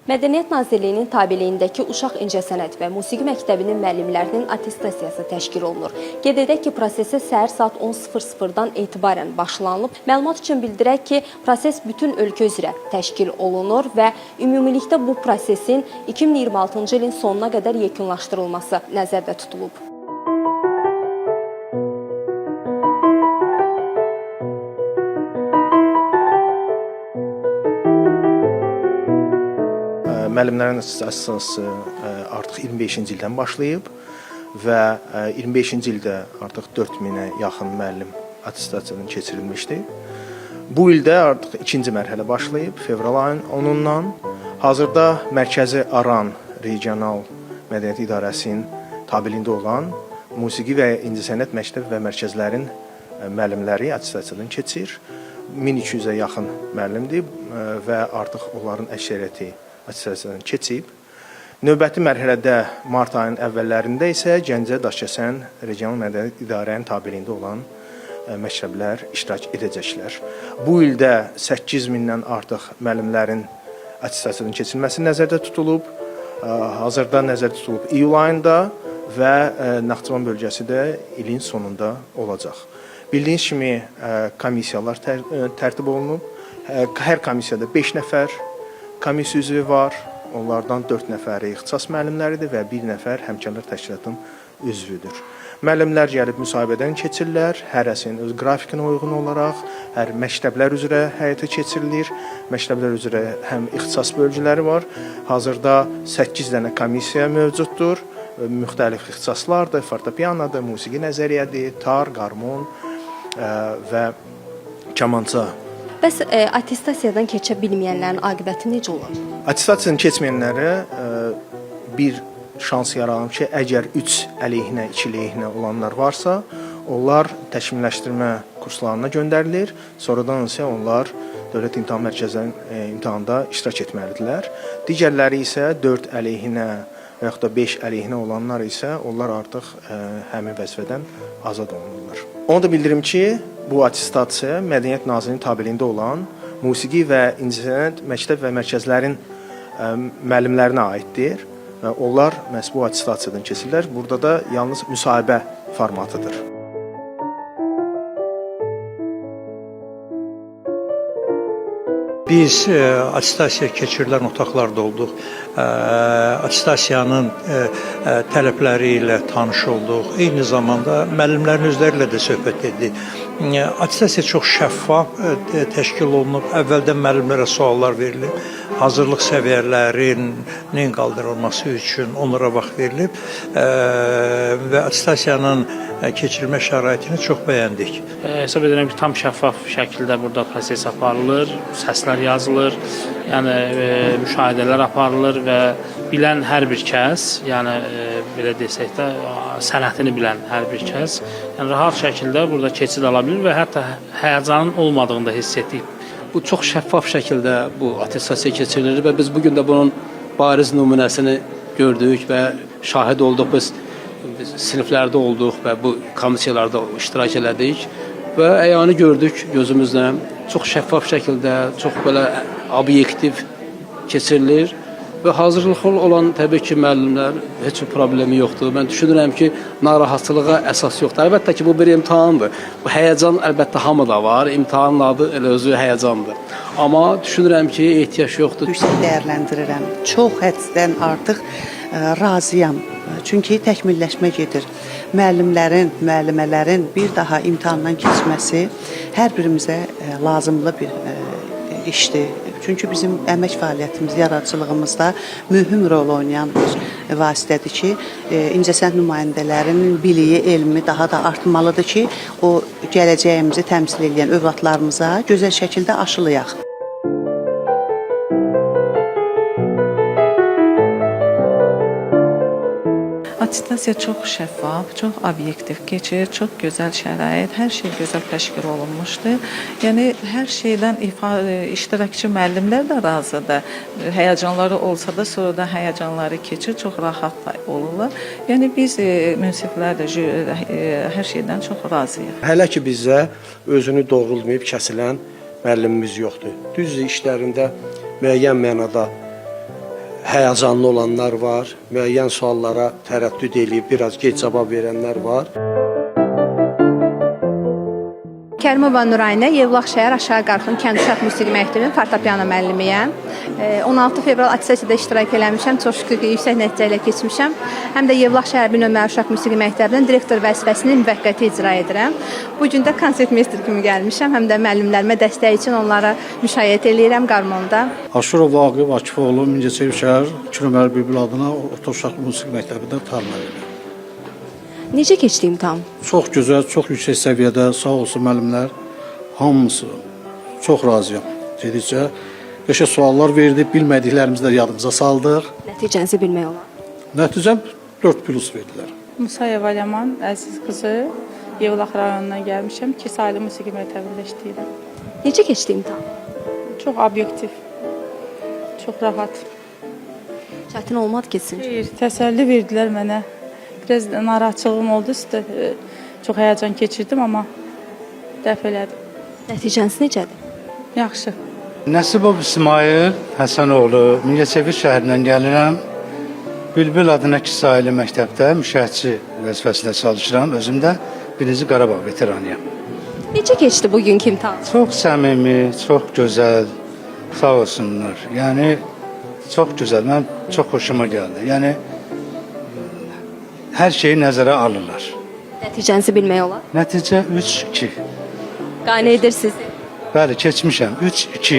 Mədəniyyət Nazirliyinin tabeliyindəki Uşaq İncəsənət və Musiqi Məktəbinin müəllimlərinin attestasiyası təşkil olunur. Qeyd edək ki, prosesə səhər saat 10:00-dan etibarən başlanılıb. Məlumat üçün bildirək ki, proses bütün ölkə üzrə təşkil olunur və ümumilikdə bu prosesin 2026-cı ilin sonuna qədər yekunlaşdırılması nəzərdə tutulub. Müəllimlərin attestasiyası artıq 25-ci ildən başlayıb və 25-ci ildə artıq 4000-ə yaxın müəllim attestasiyadan keçirilmişdi. Bu ildə artıq ikinci mərhələ başlayıb, fevral ayının 10-undan. Hazırda Mərkəzi Aran Regional Mədəniyyət İdarəsinin tabeliyində olan musiqi və incəsənət məktəb və mərkəzlərin müəllimləri attestasiyadan keçir. 1200-ə yaxın müəllimdir və artıq onların əksəriyyəti attestasiyadan keçib. Növbəti mərhələdə mart ayının əvvəllərində isə Gəncə, Daşkəsən Regional Mədəniyyət İdarənin tabeliyində olan məktəblər iştirak edəcəklər. Bu ildə 8000-dən artıq müəllimlərin attestasiyadan keçirilməsi nəzərdə tutulub. Hazırda nəzərdə tutulub iyul ayında və Naxçıvan bölgəsi də ilin sonunda olacaq. Bildiyiniz kimi komissiyalar tərtib olunub. Hər komissiyada 5 nəfər komissiya üzvü var. Onlardan 4 nəfəri ixtisas müəllimləridir və 1 nəfər həmkarlar təşkilatının üzvüdür. Müəllimlər gəlib müsahibədən keçirlər, hərəsinin öz qrafikinə uyğun olaraq, hər məktəblər üzrə həyata keçirilir. Məktəblər üzrə həm ixtisas bölgüləri var. Hazırda 8 dənə komissiya mövcuddur. Müxtəlif ixtisaslardır, fortepianodur, musiqi nəzəriyyədir, tar, qarmon və kamança. Bəs attestasiyadan keçə bilməyənlərin aqibəti necə olur? Attestasiyadan keçməyənlərə bir şans yaranıb ki, əgər 3 əleyhinə, 2 əleyhinə olanlar varsa, onlar təkmilləşdirmə kurslarına göndərilir. Sonradan isə onlar Dövlət İmtahan Mərkəzinin imtahanda iştirak etməlidirlər. Digərləri isə 4 əleyhinə və yaxud da 5 əleyhinə olanlar isə onlar artıq həmin vəzifədən azad olunurlar. Onu da bildirim ki, bu attestasiya Mədəniyyət Nazirliyinin tabeliyində olan musiqi və incəsənət məktəb və mərkəzlərin müəllimlərinə aiddir və onlar məhz bu attestasiyadan keçirlər. Burada da yalnız müsahibə formatıdır. Biz attestasiya keçirilən otaqlarda olduq. Attestasiyanın tələbləri ilə tanış olduq. Eyni zamanda müəllimlərin özləri ilə də söhbət etdik. Attestasiya çox şəffaf təşkil olunub. Əvvəldən müəllimlərə suallar verilib. Hazırlıq səviyyələrinin qaldırılması üçün onlara vaxt verilib və attestasiyanın keçirilmə şəraitini çox bəyəndik. Hesab edirəm ki, tam şəffaf şəkildə burada proses aparılır, səslər yazılır, yəni müşahidələr aparılır və bilən hər bir kəs, yəni belə desək də sənətini bilən hər bir kəs, yəni rahat şəkildə burada keçid ala bilir və hətta həyəcanın olmadığını da hiss etdik. Bu çox şəffaf şəkildə bu attestasiya keçirilir və biz bugün də bunun bariz nümunəsini gördük və şahid olduq. Biz siniflərdə olduq və bu komissiyalarda iştirak elədik və əyanı gördük gözümüzlə. Çox şəffaf şəkildə, çox belə obyektiv keçirilir və hazırlıqlı olan təbii ki, müəllimlər heç bir problemi yoxdur. Mən düşünürəm ki, narahatçılığa əsas yoxdur. Əlbəttə ki, bu bir imtahandır. Bu həyəcan əlbəttə hamıda var. İmtahanın adı elə özü həyəcandır. Amma düşünürəm ki, ehtiyac yoxdur. Yüksək dəyərləndirirəm. Çox həddən artıq razıyam. Çünki təkmilləşmə gedir. Müəllimlərin, müəllimələrin bir daha imtahandan keçməsi hər birimizə lazımlı bir işdir. Çünki bizim əmək fəaliyyətimiz, yaradıcılığımızda mühüm rol oynayan bir vasitədir ki, incəsənət nümayəndələrinin biliyi, elmi daha da artmalıdır ki, o gələcəyimizi təmsil edən övladlarımıza gözəl şəkildə aşılayaq. Attestasiya çox şəffaf, çox obyektiv keçir, çox gözəl şərait, hər şey gözəl təşkil olunmuşdur. Yəni hər şeydən iştirakçı müəllimlər də razıdır. Həyəcanları olsa da sonra da həyəcanları keçir, çox rahat olurlar. Yəni biz münsiflər də hər şeydən çox razıyıq. Hələ ki bizə özünü doğrulmayıb kəsilən müəllimimiz yoxdur. Düz işlərində müəyyən mənada həyəcanlı olanlar var, müəyyən suallara tərəddüd edib biraz gec cavab verənlər var. Kərimova Nurayinə, Yevlax şəhər Aşağı Qarxın Kənd Uşaq Musiqi Məktəbinin fortepiano müəllimiyəm. 16 fevral attestasiyada iştirak eləmişəm. Çox şükür ki, yüksək nəticə ilə keçmişəm. Həm də Yevlax şəhər bir nömrəli Uşaq Musiqi Məktəbinin direktor vəzifəsini müvəqqəti icra edirəm. Bu gün də konsertmeyster kimi gəlmişəm. Həm də müəllimlərimə dəstək üçün onlara müşayiət eləyirəm qarmonda. Aşurov Vaqif Akifoğlu Mingəçevir şəhər 2 nömrəli Bülbül adına Orta Uşaq Musiqi Məktəbində təlim edirəm. Necə keçdi imtahan? Çox gözəl, çox yüksək səviyyədə, sağ olsun müəllimlər, hamısı çox razıyam. Dedikcə, qəşəng suallar verdi, bilmədiklərimizi də yadımıza saldıq. Nəticənizi bilmək olar. Nəticəm 4+ verdilər. Musayev Ələman, əziz qızı, Yevlax rayonundan gəlmişəm. Kisaylı Musiqi Məktəbində işləyirəm. Necə keçdi imtahan? Çox obyektiv, çox rahat. Çətin olmadı ki, sizin? Xeyr, təsəlli verdilər mənə. Biraz narahatçılığım oldu, çox həyəcan keçirdim, amma dəf elədim. Nəticəniz necədir? Yaxşı. Nəsibov İsmail Həsənoğlu, Mingəçevir şəhərindən gəlirəm. Bülbül adına Kisaylı məktəbdə müşahidatçı vəzifəsində çalışıram. Özüm də 1-ci Qarabağ veteranıyam. Necə keçdi bugünkü imtahan? Çox səmimi, çox gözəl, sağ olsunlar. Yəni, çox gözəl, mən çox xoşuma gəldi. Yəni, hər şeyi nəzərə alırlar. Nəticənizi bilmək olar. Nəticə 3-2. Qane edir sizi. Bəli, keçmişəm. 3-2.